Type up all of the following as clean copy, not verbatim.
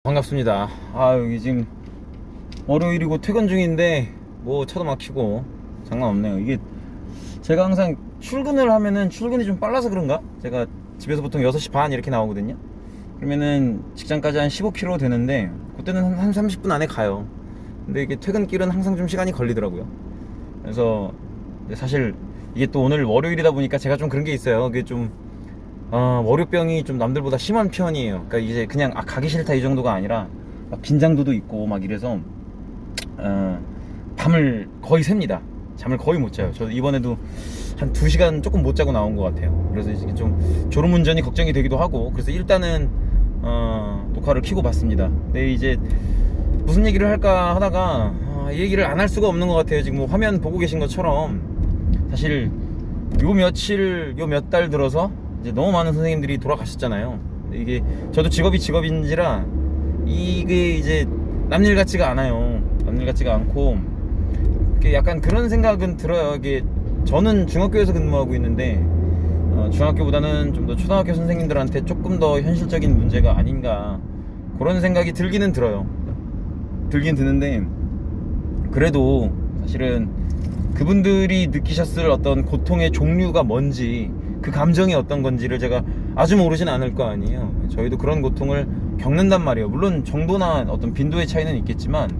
반갑습니다. 여기 지금 월요일이고 퇴근 중인데 뭐 차도 막히고 장난 없네요. 이게 제가 항상 출근을 하면은 출근이 좀 빨라서 그런가? 제가 집에서 보통 6시 반 이렇게 나오거든요. 그러면은 직장까지 한 15km 되는데 그때는 한 30분 안에 가요. 근데 이게 퇴근길은 항상 좀 시간이 걸리더라고요. 그래서 사실 이게 또 오늘 월요일이다 보니까 제가 좀 그런 게 있어요. 이게 좀 월요병이 좀 남들보다 심한 편이에요. 그러니까 이제 그냥 가기 싫다 이 정도가 아니라 막 긴장도도 있고 막 이래서 밤을 거의 셉니다. 잠을 거의 못 자요. 저 이번에도 한 2시간 조금 못 자고 나온 것 같아요. 그래서 이제 좀 졸음운전이 걱정이 되기도 하고, 그래서 일단은 녹화를 켜고 봤습니다. 근데 이제 무슨 얘기를 할까 하다가 이 얘기를 안 할 수가 없는 것 같아요. 지금 뭐 화면 보고 계신 것처럼 사실 요 몇 달 들어서 이제 너무 많은 선생님들이 돌아가셨잖아요. 이게 저도 직업인지라 이게 이제 남일 같지가 않아요. 남일 같지가 않고 약간 그런 생각은 들어요. 이게 저는 중학교에서 근무하고 있는데 중학교보다는 좀 더 초등학교 선생님들한테 조금 더 현실적인 문제가 아닌가, 그런 생각이 들기는 들어요. 들긴 드는데, 그래도 사실은 그분들이 느끼셨을 어떤 고통의 종류가 뭔지, 그 감정이 어떤 건지를 제가 아주 모르진 않을 거 아니에요. 저희도 그런 고통을 겪는단 말이에요. 물론 정도나 어떤 빈도의 차이는 있겠지만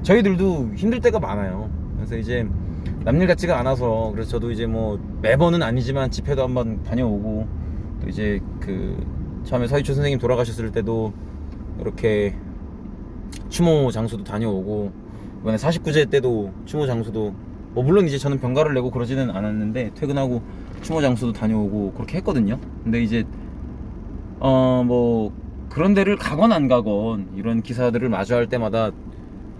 저희들도 힘들 때가 많아요. 그래서 이제 남일 같지가 않아서, 그래서 저도 이제 뭐 매번은 아니지만 집회도 한번 다녀오고, 또 이제 그 처음에 서희초 선생님 돌아가셨을 때도 이렇게 추모 장소도 다녀오고, 이번에 49제 때도 추모 장소도, 뭐 물론 이제 저는 병가를 내고 그러지는 않았는데 퇴근하고 추모 장소도 다녀오고 그렇게 했거든요. 근데 이제 뭐 그런 데를 가건 안 가건 이런 기사들을 마주할 때마다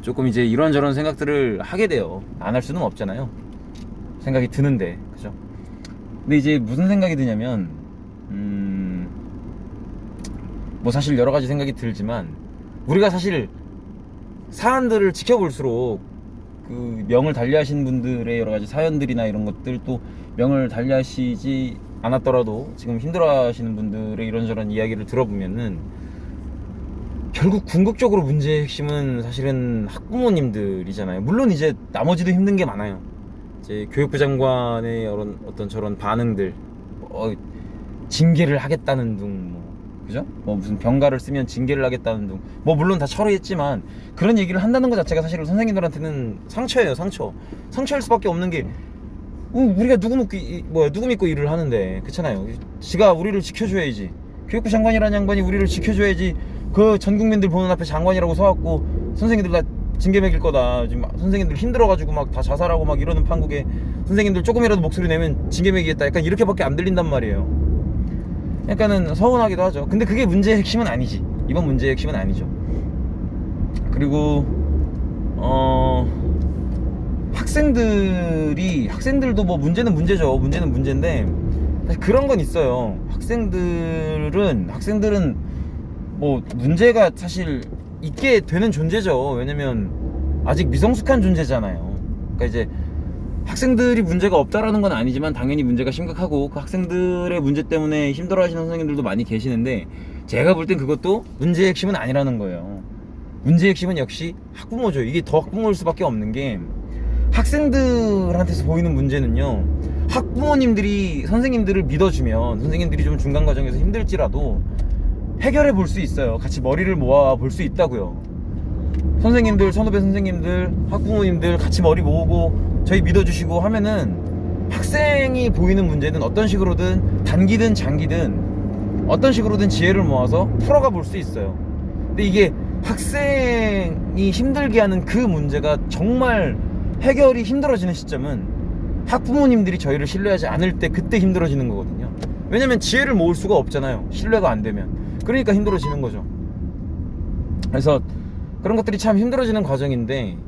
조금 이제 이런저런 생각들을 하게 돼요. 안 할 수는 없잖아요. 생각이 드는데, 그죠? 근데 이제 무슨 생각이 드냐면 뭐 사실 여러 가지 생각이 들지만, 우리가 사실 사안들을 지켜볼수록 그 명을 달리하신 분들의 여러 가지 사연들이나 이런 것들, 또 명을 달리하시지 않았더라도 지금 힘들어하시는 분들의 이런저런 이야기를 들어보면은 결국 궁극적으로 문제의 핵심은 사실은 학부모님들이잖아요. 물론 이제 나머지도 힘든 게 많아요. 이제 교육부 장관의 어떤 저런 반응들, 징계를 하겠다는 등, 뭐 그죠? 뭐 무슨 병가를 쓰면 징계를 하겠다는 등, 뭐 물론 다 처리했지만 그런 얘기를 한다는 것 자체가 사실은 선생님들한테는 상처예요. 상처일 수밖에 없는 게, 우리가 누구 믿고 일을 하는데, 그렇잖아요. 지가 우리를 지켜줘야지. 교육부 장관이라는 양반이 우리를 지켜줘야지. 그 전 국민들 보는 앞에 장관이라고 서갖고 선생님들 다 징계 매길 거다, 지금 선생님들 힘들어가지고 막 다 자살하고 막 이러는 판국에 선생님들 조금이라도 목소리 내면 징계 매기겠다, 약간 이렇게밖에 안 들린단 말이에요. 약간은 서운하기도 하죠. 근데 그게 문제의 핵심은 아니지. 이번 문제의 핵심은 아니죠. 그리고 학생들도 뭐 문제는 문제죠. 문제는 문제인데 사실 그런 건 있어요. 학생들은 뭐 문제가 사실 있게 되는 존재죠. 왜냐면 아직 미성숙한 존재잖아요. 그러니까 이제 학생들이 문제가 없다라는 건 아니지만 당연히 문제가 심각하고, 그 학생들의 문제 때문에 힘들어하시는 선생님들도 많이 계시는데, 제가 볼 땐 그것도 문제의 핵심은 아니라는 거예요. 문제의 핵심은 역시 학부모죠. 이게 더 학부모일 수밖에 없는 게, 학생들한테서 보이는 문제는요, 학부모님들이 선생님들을 믿어주면 선생님들이 좀 중간 과정에서 힘들지라도 해결해 볼 수 있어요. 같이 머리를 모아 볼 수 있다고요. 선생님들, 선후배 선생님들, 학부모님들 같이 머리 모으고 저희 믿어주시고 하면은 학생이 보이는 문제는 어떤 식으로든 단기든 장기든 어떤 식으로든 지혜를 모아서 풀어가 볼 수 있어요. 근데 이게 학생이 힘들게 하는 그 문제가 정말 해결이 힘들어지는 시점은 학부모님들이 저희를 신뢰하지 않을 때, 그때 힘들어지는 거거든요. 왜냐면 지혜를 모을 수가 없잖아요. 신뢰가 안 되면. 그러니까 힘들어지는 거죠. 그래서 그런 것들이 참 힘들어지는 과정인데,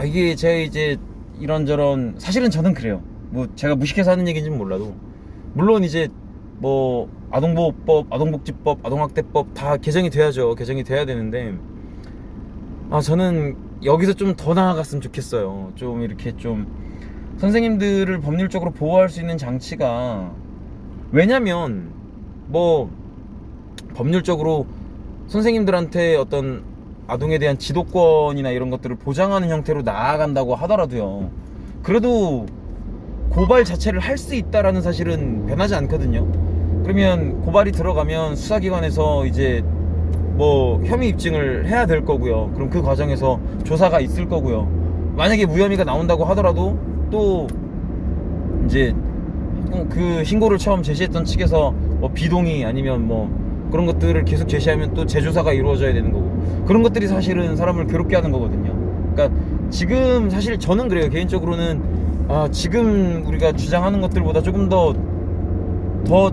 이게 제가 이제 이런저런, 사실은 저는 그래요. 뭐 제가 무식해서 하는 얘기인지는 몰라도, 물론 이제 뭐 아동보호법, 아동복지법, 아동학대법 다 개정이 돼야죠. 개정이 돼야 되는데, 저는 여기서 좀 더 나아갔으면 좋겠어요. 좀 이렇게 좀 선생님들을 법률적으로 보호할 수 있는 장치가, 왜냐면 뭐 법률적으로 선생님들한테 어떤 아동에 대한 지도권이나 이런 것들을 보장하는 형태로 나아간다고 하더라도요, 그래도 고발 자체를 할 수 있다라는 사실은 변하지 않거든요. 그러면 고발이 들어가면 수사기관에서 이제 뭐 혐의 입증을 해야 될 거고요. 그럼 그 과정에서 조사가 있을 거고요. 만약에 무혐의가 나온다고 하더라도 또 이제 그 신고를 처음 제시했던 측에서 뭐 비동의 아니면 뭐 그런 것들을 계속 제시하면 또 재조사가 이루어져야 되는 거고, 그런 것들이 사실은 사람을 괴롭게 하는 거거든요. 그러니까 지금 사실 저는 그래요. 개인적으로는 지금 우리가 주장하는 것들보다 조금 더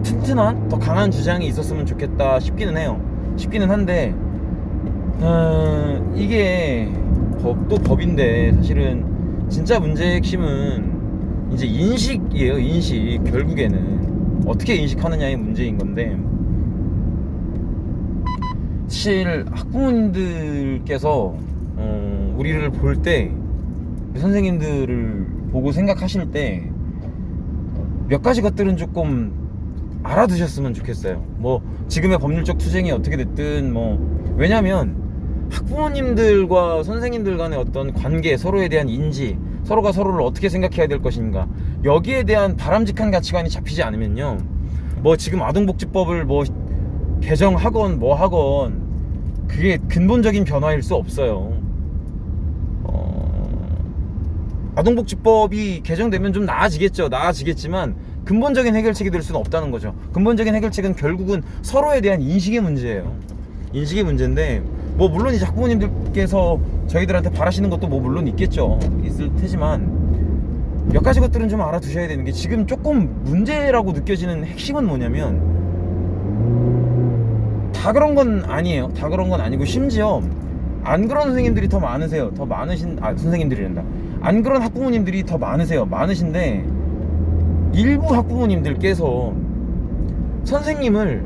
튼튼한, 더 강한 주장이 있었으면 좋겠다 싶기는 해요. 싶기는 한데 이게 법도 법인데 사실은 진짜 문제의 핵심은 이제 인식이에요. 인식. 결국에는 어떻게 인식하느냐의 문제인 건데, 사실 학부모님들께서 우리를 볼 때, 선생님들을 보고 생각하실 때 몇 가지 것들은 조금 알아두셨으면 좋겠어요. 뭐 지금의 법률적 투쟁이 어떻게 됐든 왜냐면 학부모님들과 선생님들 간의 어떤 관계, 서로에 대한 인지, 서로가 서로를 어떻게 생각해야 될 것인가, 여기에 대한 바람직한 가치관이 잡히지 않으면요, 뭐 지금 아동복지법을 뭐 개정하건 뭐 하건 그게 근본적인 변화일 수 없어요. 아동복지법이 개정되면 좀 나아지겠지만 근본적인 해결책이 될 수는 없다는 거죠. 근본적인 해결책은 결국은 서로에 대한 인식의 문제예요. 인식의 문제인데, 뭐 물론 이제 학부모님들께서 저희들한테 바라시는 것도 뭐 물론 있겠죠. 있을 테지만 몇 가지 것들은 좀 알아두셔야 되는 게, 지금 조금 문제라고 느껴지는 핵심은 뭐냐면, 다 그런 건 아니에요. 다 그런 건 아니고, 심지어 안 그런 선생님들이 더 많으세요. 더 많으신 선생님들이란다. 안 그런 학부모님들이 더 많으신데, 일부 학부모님들께서 선생님을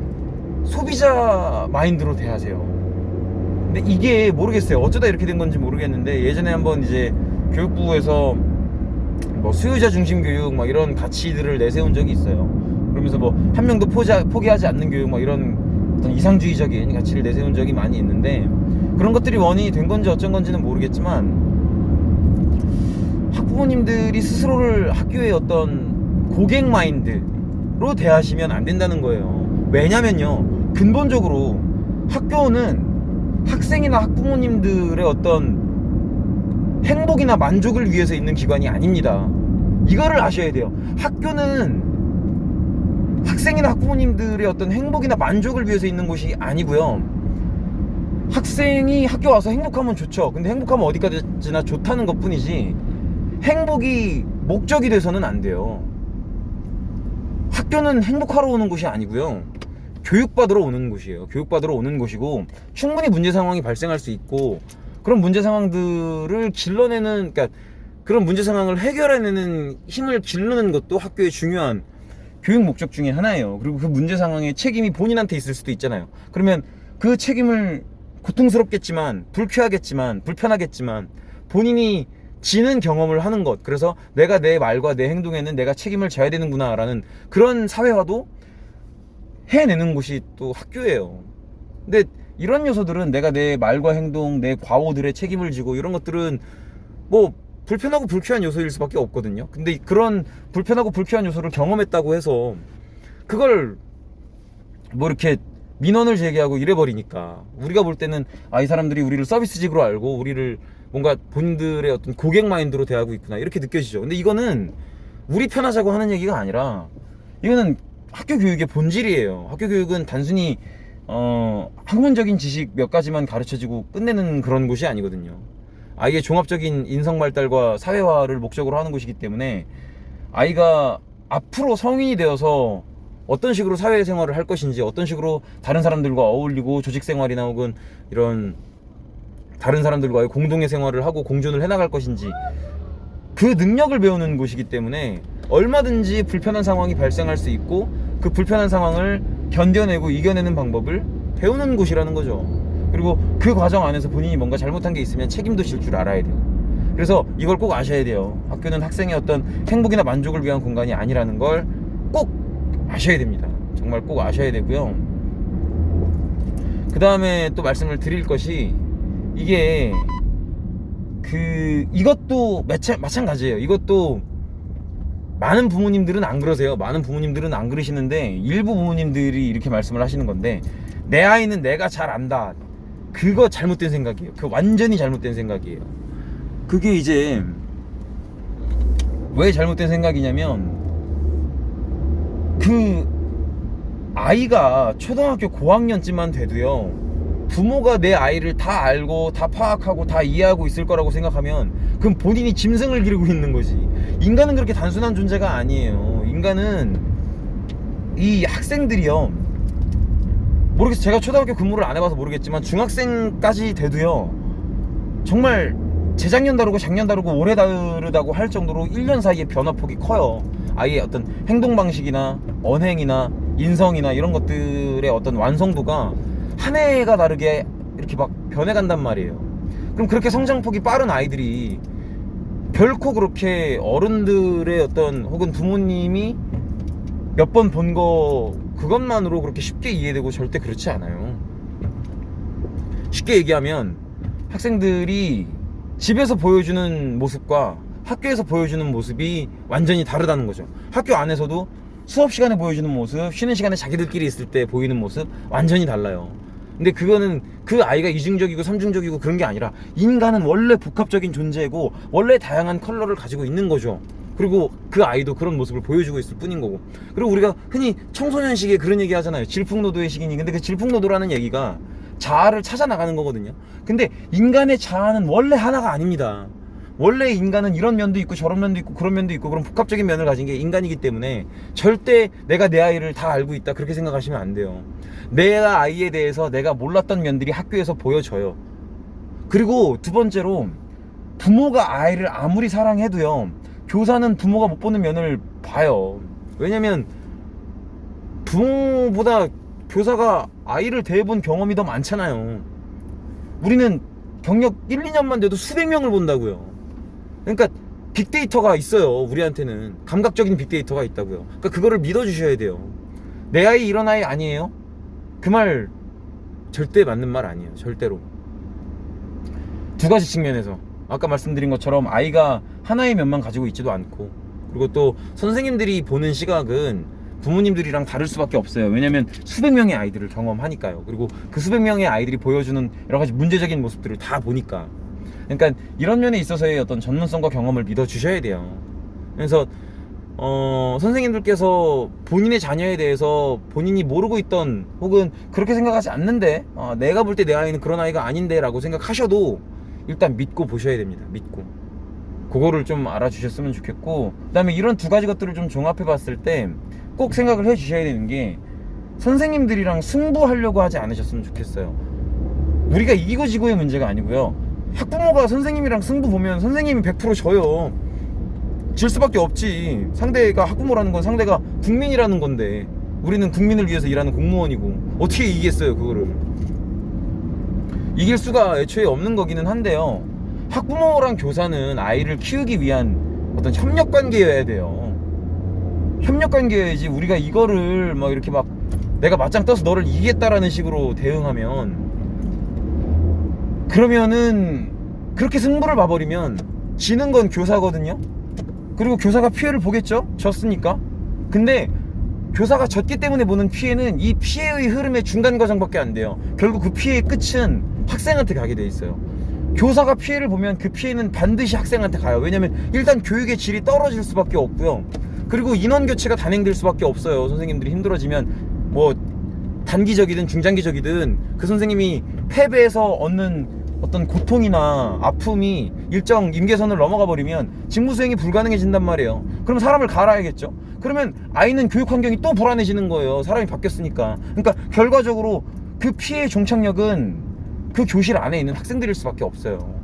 소비자 마인드로 대하세요. 근데 이게 모르겠어요. 어쩌다 이렇게 된 건지 모르겠는데, 예전에 한번 이제 교육부에서 뭐 수요자 중심 교육 막 이런 가치들을 내세운 적이 있어요. 그러면서 뭐 한 명도 포기하지 않는 교육 막 이런 어떤 이상주의적인 가치를 내세운 적이 많이 있는데, 그런 것들이 원인이 된 건지 어쩐 건지는 모르겠지만, 학부모님들이 스스로를 학교의 어떤 고객 마인드로 대하시면 안 된다는 거예요. 왜냐면요, 근본적으로 학교는 학생이나 학부모님들의 어떤 행복이나 만족을 위해서 있는 기관이 아닙니다. 이거를 아셔야 돼요. 학교는 학생이나 학부모님들의 어떤 행복이나 만족을 위해서 있는 곳이 아니고요. 학생이 학교 와서 행복하면 좋죠. 근데 행복하면 어디까지나 좋다는 것 뿐이지, 행복이 목적이 돼서는 안 돼요. 학교는 행복하러 오는 곳이 아니고요, 교육받으러 오는 곳이에요. 교육받으러 오는 곳이고, 충분히 문제 상황이 발생할 수 있고, 그런 문제 상황들을 길러내는, 그러니까 그런 문제 상황을 해결해내는 힘을 기르는 것도 학교의 중요한 교육 목적 중에 하나예요. 그리고 그 문제 상황의 책임이 본인한테 있을 수도 있잖아요. 그러면 그 책임을 고통스럽겠지만, 불쾌하겠지만, 불편하겠지만 본인이 지는 경험을 하는 것, 그래서 내가 내 말과 내 행동에는 내가 책임을 져야 되는구나 라는 그런 사회화도 해내는 곳이 또 학교예요. 근데 이런 요소들은, 내가 내 말과 행동, 내 과오들의 책임을 지고, 이런 것들은 뭐 불편하고 불쾌한 요소일 수밖에 없거든요. 근데 그런 불편하고 불쾌한 요소를 경험했다고 해서 그걸 뭐 이렇게 민원을 제기하고 이래버리니까, 우리가 볼 때는 이 사람들이 우리를 서비스직으로 알고 우리를 뭔가 본인들의 어떤 고객 마인드로 대하고 있구나, 이렇게 느껴지죠. 근데 이거는 우리 편하자고 하는 얘기가 아니라, 이거는 학교 교육의 본질이에요. 학교 교육은 단순히 학문적인 지식 몇 가지만 가르쳐주고 끝내는 그런 곳이 아니거든요. 아이의 종합적인 인성 발달과 사회화를 목적으로 하는 곳이기 때문에, 아이가 앞으로 성인이 되어서 어떤 식으로 사회생활을 할 것인지, 어떤 식으로 다른 사람들과 어울리고 조직생활이나 혹은 이런 다른 사람들과의 공동의 생활을 하고 공존을 해나갈 것인지, 그 능력을 배우는 곳이기 때문에 얼마든지 불편한 상황이 발생할 수 있고, 그 불편한 상황을 견뎌내고 이겨내는 방법을 배우는 곳이라는 거죠. 그리고 그 과정 안에서 본인이 뭔가 잘못한 게 있으면 책임도 질 줄 알아야 돼요. 그래서 이걸 꼭 아셔야 돼요. 학교는 학생의 어떤 행복이나 만족을 위한 공간이 아니라는 걸 꼭 아셔야 됩니다. 정말 꼭 아셔야 되고요. 그 다음에 또 말씀을 드릴 것이, 이게 이것도 마찬가지예요. 이것도 많은 부모님들은 안 그러세요. 많은 부모님들은 안 그러시는데 일부 부모님들이 이렇게 말씀을 하시는 건데, 내 아이는 내가 잘 안다. 그거 잘못된 생각이에요. 그거 완전히 잘못된 생각이에요. 그게 이제 왜 잘못된 생각이냐면, 그 아이가 초등학교 고학년쯤만 돼도요, 부모가 내 아이를 다 알고 다 파악하고 다 이해하고 있을 거라고 생각하면 그럼 본인이 짐승을 기르고 있는 거지. 인간은 그렇게 단순한 존재가 아니에요. 인간은, 이 학생들이요, 모르겠어요. 제가 초등학교 근무를 안 해봐서 모르겠지만 중학생까지 돼도요, 정말 재작년 다르고 작년 다르고 올해 다르다고 할 정도로 1년 사이에 변화폭이 커요. 아이의 어떤 행동 방식이나 언행이나 인성이나 이런 것들의 어떤 완성도가 한 해가 다르게 이렇게 막 변해간단 말이에요. 그럼 그렇게 성장폭이 빠른 아이들이 결코 그렇게 어른들의 어떤, 혹은 부모님이 몇 번 본 거 그것만으로 그렇게 쉽게 이해되고 절대 그렇지 않아요. 쉽게 얘기하면 학생들이 집에서 보여주는 모습과 학교에서 보여주는 모습이 완전히 다르다는 거죠. 학교 안에서도 수업 시간에 보여주는 모습, 쉬는 시간에 자기들끼리 있을 때 보이는 모습 완전히 달라요. 근데 그거는 그 아이가 이중적이고 삼중적이고 그런 게 아니라, 인간은 원래 복합적인 존재고 원래 다양한 컬러를 가지고 있는 거죠. 그리고 그 아이도 그런 모습을 보여주고 있을 뿐인 거고. 그리고 우리가 흔히 청소년 시기에 그런 얘기 하잖아요. 질풍노도의 시기니. 근데 그 질풍노도라는 얘기가 자아를 찾아 나가는 거거든요. 근데 인간의 자아는 원래 하나가 아닙니다. 원래 인간은 이런 면도 있고 저런 면도 있고 그런 면도 있고 그런 복합적인 면을 가진 게 인간이기 때문에 절대 내가 내 아이를 다 알고 있다 그렇게 생각하시면 안 돼요. 내 아이에 대해서 내가 몰랐던 면들이 학교에서 보여져요. 그리고 두 번째로, 부모가 아이를 아무리 사랑해도요, 교사는 부모가 못 보는 면을 봐요. 왜냐면 부모보다 교사가 아이를 대해본 경험이 더 많잖아요. 우리는 경력 1, 2년만 돼도 수백 명을 본다고요. 그러니까 빅데이터가 있어요. 우리한테는 감각적인 빅데이터가 있다고요. 그러니까 그거를 믿어주셔야 돼요. 내 아이 이런 아이 아니에요? 그 말 절대 맞는 말 아니에요. 절대로. 두 가지 측면에서 아까 말씀드린 것처럼 아이가 하나의 면만 가지고 있지도 않고, 그리고 또 선생님들이 보는 시각은 부모님들이랑 다를 수밖에 없어요. 왜냐면 수백 명의 아이들을 경험하니까요. 그리고 그 수백 명의 아이들이 보여주는 여러 가지 문제적인 모습들을 다 보니까. 그러니까 이런 면에 있어서의 어떤 전문성과 경험을 믿어주셔야 돼요. 그래서 선생님들께서 본인의 자녀에 대해서 본인이 모르고 있던, 혹은 그렇게 생각하지 않는데, 내가 볼 때 내 아이는 그런 아이가 아닌데 라고 생각하셔도 일단 믿고 보셔야 됩니다. 믿고. 그거를 좀 알아주셨으면 좋겠고, 그 다음에 이런 두 가지 것들을 좀 종합해 봤을 때 꼭 생각을 해 주셔야 되는 게, 선생님들이랑 승부하려고 하지 않으셨으면 좋겠어요. 우리가 이기고 지고의 문제가 아니고요, 학부모가 선생님이랑 승부 보면 선생님이 100% 져요. 질 수밖에 없지. 상대가 학부모라는 건 상대가 국민이라는 건데, 우리는 국민을 위해서 일하는 공무원이고 어떻게 이기겠어요. 그거를 이길 수가 애초에 없는 거기는 한데요, 학부모랑 교사는 아이를 키우기 위한 어떤 협력관계여야 돼요. 협력관계여야지, 우리가 이거를 막 이렇게 막 내가 맞짱 떠서 너를 이기겠다라는 식으로 대응하면, 그러면은 그렇게 승부를 봐버리면 지는 건 교사거든요. 그리고 교사가 피해를 보겠죠. 졌으니까. 근데 교사가 졌기 때문에 보는 피해는 이 피해의 흐름의 중간 과정밖에 안 돼요. 결국 그 피해의 끝은 학생한테 가게 돼 있어요. 교사가 피해를 보면 그 피해는 반드시 학생한테 가요. 왜냐면 일단 교육의 질이 떨어질 수밖에 없고요. 그리고 인원 교체가 단행될 수밖에 없어요. 선생님들이 힘들어지면, 뭐 단기적이든 중장기적이든 그 선생님이 패배해서 얻는 어떤 고통이나 아픔이 일정 임계선을 넘어가 버리면 직무 수행이 불가능해진단 말이에요. 그럼 사람을 갈아야겠죠. 그러면 아이는 교육 환경이 또 불안해지는 거예요. 사람이 바뀌었으니까. 그러니까 결과적으로 그 피해의 종착역은 그 교실 안에 있는 학생들일 수밖에 없어요.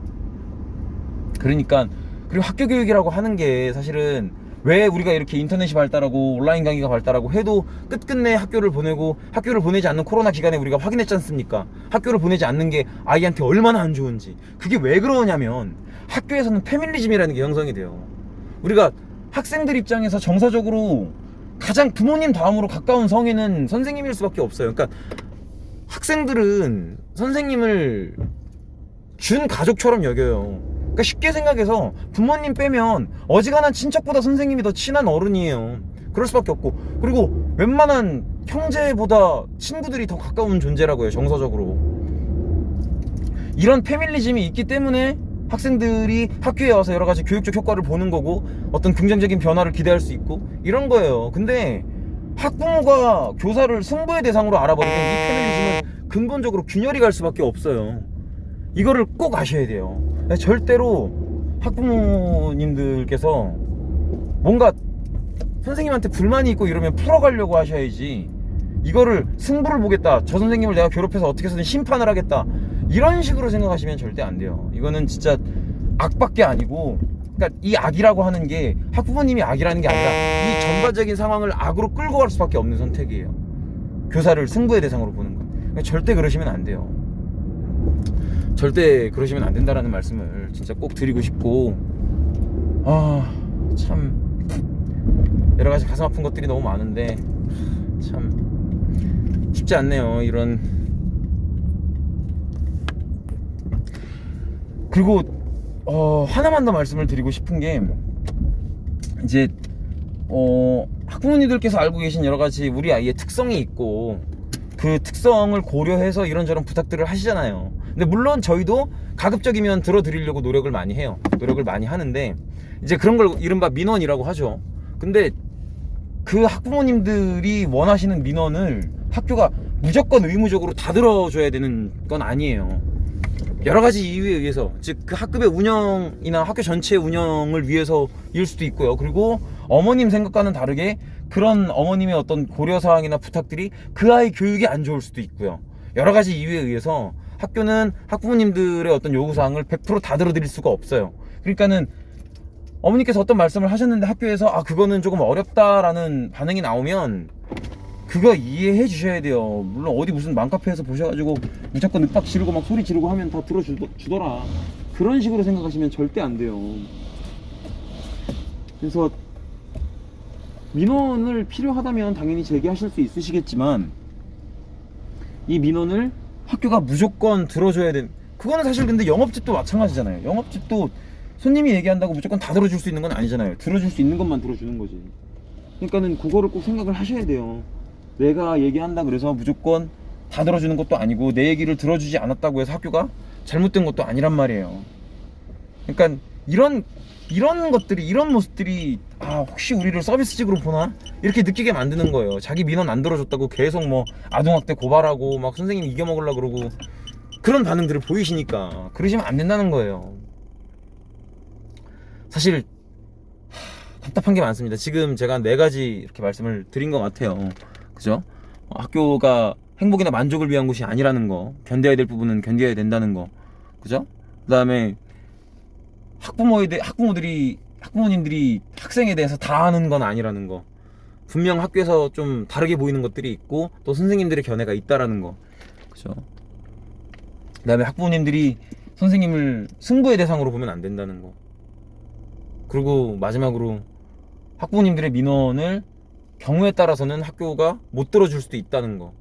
그러니까, 그리고 학교 교육이라고 하는 게 사실은, 왜 우리가 이렇게 인터넷이 발달하고 온라인 강의가 발달하고 해도 끝끝내 학교를 보내고, 학교를 보내지 않는 코로나 기간에 우리가 확인했지 않습니까? 학교를 보내지 않는 게 아이한테 얼마나 안 좋은지. 그게 왜 그러냐면 학교에서는 페밀리즘이라는 게 형성이 돼요. 우리가 학생들 입장에서 정서적으로 가장 부모님 다음으로 가까운 성인은 선생님일 수밖에 없어요. 그러니까 학생들은 선생님을 준 가족처럼 여겨요. 그러니까 쉽게 생각해서 부모님 빼면 어지간한 친척보다 선생님이 더 친한 어른이에요. 그럴 수밖에 없고, 그리고 웬만한 형제보다 친구들이 더 가까운 존재라고요, 정서적으로. 이런 패밀리즘이 있기 때문에 학생들이 학교에 와서 여러 가지 교육적 효과를 보는 거고, 어떤 긍정적인 변화를 기대할 수 있고, 이런 거예요. 근데 학부모가 교사를 승부의 대상으로 알아버리면 이 패밀리즘은 근본적으로 균열이 갈 수밖에 없어요. 이거를 꼭 아셔야 돼요. 절대로 학부모님들께서 뭔가 선생님한테 불만이 있고 이러면 풀어가려고 하셔야지, 이거를 승부를 보겠다, 저 선생님을 내가 괴롭혀서 어떻게 해서든 심판을 하겠다, 이런 식으로 생각하시면 절대 안 돼요. 이거는 진짜 악밖에 아니고, 그러니까 이 악이라고 하는 게 학부모님이 악이라는 게 아니라 이 전반적인 상황을 악으로 끌고 갈 수밖에 없는 선택이에요. 교사를 승부의 대상으로 보는 건. 그러니까 절대 그러시면 안 돼요. 절대 그러시면 안 된다라는 말씀을 진짜 꼭 드리고 싶고, 참 여러 가지 가슴 아픈 것들이 너무 많은데 참 쉽지 않네요. 이런. 그리고 하나만 더 말씀을 드리고 싶은 게, 이제 학부모님들께서 알고 계신 여러 가지 우리 아이의 특성이 있고, 그 특성을 고려해서 이런저런 부탁들을 하시잖아요. 근데 물론 저희도 가급적이면 들어드리려고 노력을 많이 해요. 노력을 많이 하는데, 이제 그런 걸 이른바 민원이라고 하죠. 근데 그 학부모님들이 원하시는 민원을 학교가 무조건 의무적으로 다 들어줘야 되는 건 아니에요. 여러 가지 이유에 의해서, 즉 그 학급의 운영이나 학교 전체의 운영을 위해서일 수도 있고요. 그리고 어머님 생각과는 다르게 그런 어머님의 어떤 고려사항이나 부탁들이 그 아이 교육이 안 좋을 수도 있고요. 여러 가지 이유에 의해서 학교는 학부모님들의 어떤 요구사항을 100% 다 들어드릴 수가 없어요. 그러니까는 어머니께서 어떤 말씀을 하셨는데 학교에서 그거는 조금 어렵다라는 반응이 나오면 그거 이해해 주셔야 돼요. 물론 어디 무슨 맘카페에서 보셔가지고 무조건 윽박 지르고 막 소리 지르고 하면 다 들어주더라, 그런 식으로 생각하시면 절대 안 돼요. 그래서 민원을 필요하다면 당연히 제기하실 수 있으시겠지만, 이 민원을 학교가 무조건 들어줘야 되는, 그거는 사실 근데 영업집도 마찬가지잖아요. 영업집도 손님이 얘기한다고 무조건 다 들어줄 수 있는 건 아니잖아요. 들어줄 수 있는 것만 들어주는 거지. 그러니까는 그거를 꼭 생각을 하셔야 돼요. 내가 얘기한다 그래서 무조건 다 들어주는 것도 아니고, 내 얘기를 들어주지 않았다고 해서 학교가 잘못된 것도 아니란 말이에요. 그러니까 이런 것들이, 이런 모습들이 혹시 우리를 서비스직으로 보나? 이렇게 느끼게 만드는 거예요. 자기 민원 안 들어줬다고 계속 뭐 아동학대 고발하고 막 선생님 이겨먹으려고 그러고, 그런 반응들을 보이시니까 그러시면 안 된다는 거예요. 사실 답답한 게 많습니다. 지금 제가 4가지 이렇게 말씀을 드린 것 같아요. 그죠? 학교가 행복이나 만족을 위한 곳이 아니라는 거, 견뎌야 될 부분은 견뎌야 된다는 거, 그죠? 그 다음에 학부모님들이 학생에 대해서 다 아는 건 아니라는 거, 분명 학교에서 좀 다르게 보이는 것들이 있고 또 선생님들의 견해가 있다라는 거, 그죠? 그 다음에 학부모님들이 선생님을 승부의 대상으로 보면 안 된다는 거, 그리고 마지막으로 학부모님들의 민원을 경우에 따라서는 학교가 못 들어줄 수도 있다는 거,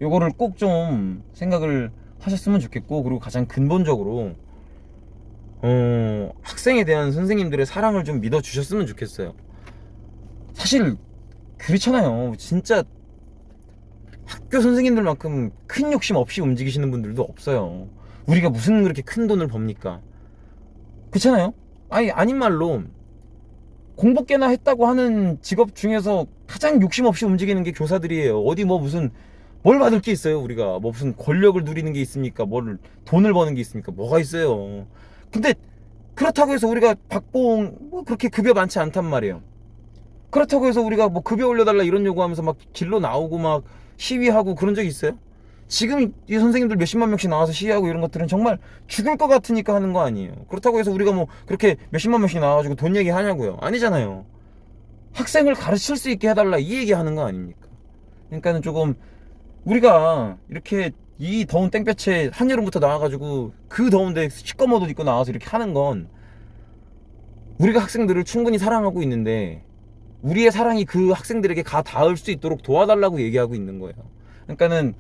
요거를 꼭 좀 생각을 하셨으면 좋겠고, 그리고 가장 근본적으로 학생에 대한 선생님들의 사랑을 좀 믿어주셨으면 좋겠어요. 사실 그렇잖아요. 진짜 학교 선생님들만큼 큰 욕심 없이 움직이시는 분들도 없어요. 우리가 무슨 그렇게 큰 돈을 법니까? 그렇잖아요? 아닌 말로 공부 꽤나 했다고 하는 직업 중에서 가장 욕심 없이 움직이는 게 교사들이에요. 어디 뭐 무슨 뭘 받을 게 있어요? 우리가 뭐 무슨 권력을 누리는 게 있습니까? 돈을 버는 게 있습니까? 뭐가 있어요? 근데 그렇다고 해서 우리가 뭐 그렇게 급여 많지 않단 말이에요. 그렇다고 해서 우리가 뭐 급여 올려달라 이런 요구하면서 막 길로 나오고 막 시위하고 그런 적 있어요? 지금 이 선생님들 몇십만 명씩 나와서 시위하고 이런 것들은 정말 죽을 것 같으니까 하는 거 아니에요. 그렇다고 해서 우리가 뭐 그렇게 몇십만 명씩 나와가지고 돈 얘기하냐고요? 아니잖아요. 학생을 가르칠 수 있게 해달라 이 얘기하는 거 아닙니까? 그러니까는 조금 우리가 이렇게 이 더운 땡볕에 한여름부터 나와가지고 그 더운데 시꺼먼 옷 입고 나와서 이렇게 하는 건, 우리가 학생들을 충분히 사랑하고 있는데 우리의 사랑이 그 학생들에게 가 닿을 수 있도록 도와달라고 얘기하고 있는 거예요. 그러니까는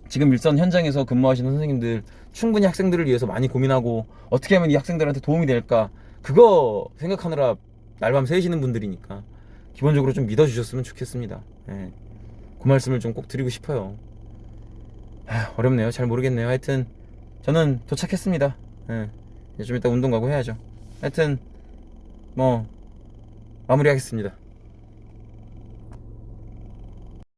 지금 일선 현장에서 근무하시는 선생님들 충분히 학생들을 위해서 많이 고민하고 어떻게 하면 이 학생들한테 도움이 될까 그거 생각하느라 날밤 새시는 분들이니까 기본적으로 좀 믿어주셨으면 좋겠습니다. 예. 그 말씀을 좀 꼭 드리고 싶어요. 어렵네요. 잘 모르겠네요. 하여튼 저는 도착했습니다. 예. 이제 좀 이따 운동 가고 해야죠. 하여튼 뭐 마무리하겠습니다.